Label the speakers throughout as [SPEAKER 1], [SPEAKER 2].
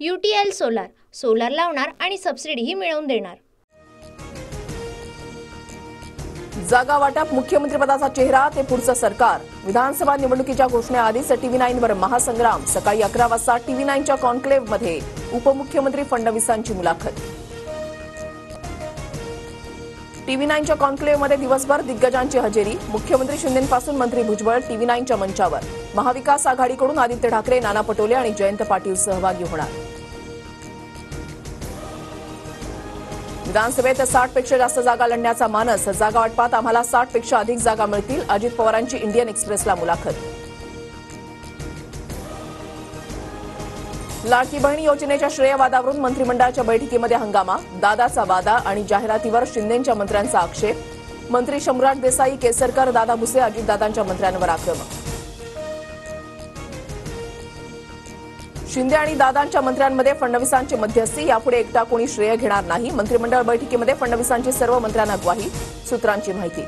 [SPEAKER 1] UTL solar solar लावणार आणि सबसिडीही मिळवून देणार।
[SPEAKER 2] जागा वाटप मुख्यमंत्रीपदाचा चेहरा ते पुढचं सरकार। विधानसभा निवडणुकीच्या घोषणेआधीच TV9 वर महासंग्राम। सकाळी 11 वाजता TV9च्या कॉन्क्लेव्ह मध्ये उपमुख्यमंत्री फडणवीसांची मुलाखत। TV9च्या कॉन्क्लेव्ह मध्ये दिवसभर दिग्गजांची हजेरी। मुख्यमंत्री शिंदेंपासून मंत्री भुजबळ TV9च्या मंचावर। महाविकास आघाडीकडून आदित्य ठाकरे, नाना पटोले आणि जयंत पाटील सहभागी होणार। विधानसभेत 60 पेक्षा जास्त जागा लढण्याचा मानस। जागा वाटपात आम्हाला 60 पेक्षा अधिक जागा मिळतील। अजित पवारांची इंडियन एक्सप्रेसला मुलाखत। लाडकी बहीण योजनेच्या श्रेयवादावरून मंत्रिमंडळाच्या बैठकीमध्ये हंगामा। दादाचा वादा आणि जाहिरातीवर शिंदेंच्या मंत्र्यांचा आक्षेप। मंत्री शंभूराज देसाई, केसरकर, दादा भुसे, अजितदादांच्या मंत्र्यांवर आक्रमक। शिंदे आणि दादांच्या मंत्र्यांमध्ये फडणवीसांची मध्यस्थी। यापुढे एकटा कोणी श्रेय घेणार नाही। मंत्रिमंडळ बैठकीमध्ये फडणवीसांची सर्व मंत्र्यांना ग्वाही। सूत्रांची माहिती।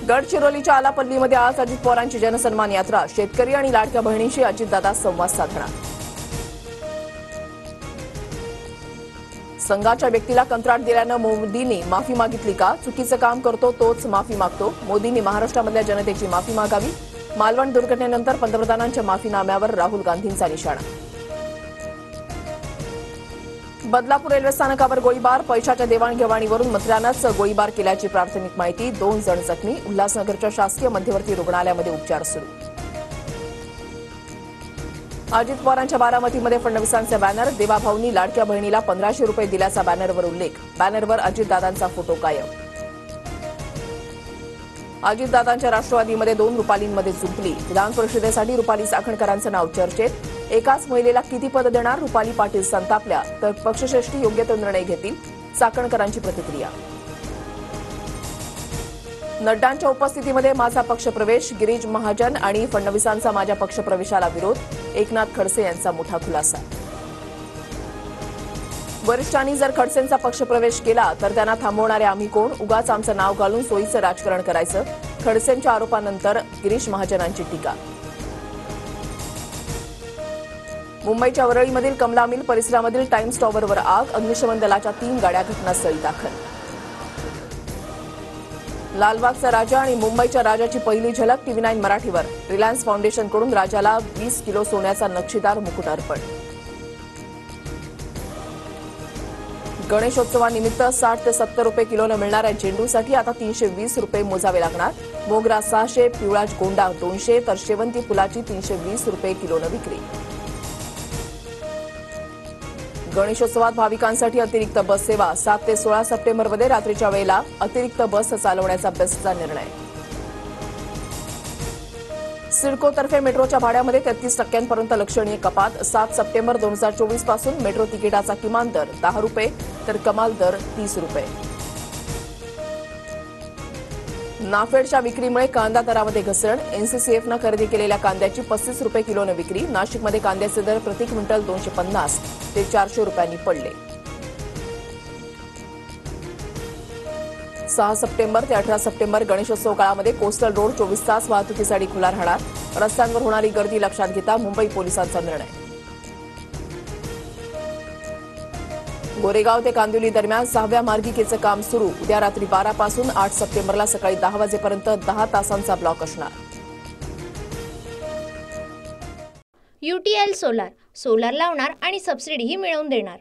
[SPEAKER 2] गडचिरोलीच्या आलापल्लीमध्ये आज अजित पवारांची जनसन्मान यात्रा। शेतकरी आणि लाडक्या बहिणींशी अजितदादा संवाद साधणार। संघाच्या व्यक्तीला कंत्राट दिल्यानं मोदींनी माफी मागितली का? चुकीचं काम करतो तोच माफी मागतो। मोदींनी महाराष्ट्रामधल्या जनतेची माफी मागावी। मालवण दुर्घटनेनंतर पंतप्रधानांच्या माफीनाम्यावर राहुल गांधींचा निशाणा। बदलापूर रेल्वे स्थानकावर गोळीबार। पैशाच्या देवाणघेवाणीवरून मंत्र्यांनाच गोळीबार केल्याची प्राथमिक माहिती। 2 जण जखमी। उल्हासनगरच्या शासकीय मध्यवर्ती रुग्णालयामध्ये उपचार सुरू। अजित पवारांच्या बारामतीमध्ये फडणवीसांचे बॅनर। देवाभाऊंनी लाडक्या बहिणीला 1500 रुपये दिल्याचा बॅनरवर उल्लेख। बॅनरवर अजितदादांचा फोटो कायम। अजितदादांच्या राष्ट्रवादीमध्ये 2 रुपालींमध्ये जुंपली। विधान परिषदेसाठी रुपाली चाकणकरांचं नाव चर्चेत। एकाच महिलेला किती पद देणार? रुपाली पाटील संतापल्या, तर पक्षश्रेष्ठी योग्य तो निर्णय घेतील। चाकणकरांची प्रतिक्रिया। नड्डांच्या उपस्थितीमध्ये माझा पक्षप्रवेश। गिरीश महाजन आणि फडणवीसांचा माझ्या पक्षप्रवेशाला विरोध। एकनाथ खडसे यांचा मोठा खुलासा। वरिष्ठांनी जर खडसेंचा पक्षप्रवेश केला तर त्यांना थांबवणारे आम्ही कोण? उगाच आमचं नाव घालून सोयीचं राजकारण करायचं। खडसेंच्या आरोपानंतर गिरीश महाजनांची टीका। मुंबईच्या वरळीमधील कमला मिल परिसरामधील टाइम्स टॉवरवर आग। अग्निशमन दलाच्या 3 गाड्या घटनास्थळी दाखल। लालबागचा राजा आणि मुंबईच्या राजाची पहिली झलक TV9 मराठीवर। रिलायन्स फाउंडेशनकडून राजाला 20 किलो सोन्याचा नक्षीदार मुकुट अर्पण। गणेशोत्सवानिमित्त 60 ते 70 रुपये किलोनं मिळणाऱ्या झेंडूसाठी आता 320 रुपये मोजावे लागणार। मोगरा 600, पिवळा गोंडा 200 तर शेवंती फुलाची 320 रुपये किलोनं विक्री। गणेशोत्सवात भाविकांसाठी अतिरिक्त बस सेवा। 7 ते 16 सप्टेंबरमध्ये रात्रीच्या वेळेला अतिरिक्त बस चालवण्याचा बेस्टचा निर्णय। सिडकोतर्फे मेट्रोच्या भाड्यामध्ये 33% लक्षणीय कपात। 7 सप्टेंबर 2024 पासून मेट्रो तिकिटाचा किमान दर 10 रुपये तर कमाल दर 30 रुपये। नाफेडच्या विक्रीमुळे कांदा दरामध्ये घसरण। NCCFनं खरेदी केलेल्या कांद्याची 35 रुपये किलोनं विक्री। नाशिकमध्ये कांद्याचे दर प्रति क्विंटल 250 ते 400 रुपयांनी पडले। 6 सप्टेंबर ते 18 सप्टेंबर गणेशोत्सव काळामध्ये कोस्टल रोड 24 तास वाहतुकीसाठी खुला राहणार। रस्त्यांवर होणारी गर्दी लक्षात घेता मुंबई पोलिसांचा निर्णय। गोरेगाव ते कांदिवली दरम्यान 6व्या मार्गिकेचं काम सुरू। उद्या रात्री 12 पासून 8 सप्टेंबरला सकाळी 10 वाजेपर्यंत 10 तासांचा ब्लॉक असणार।
[SPEAKER 1] UTL सोलार सोलार लावणार आणि सबसिडीही मिळवून देणार।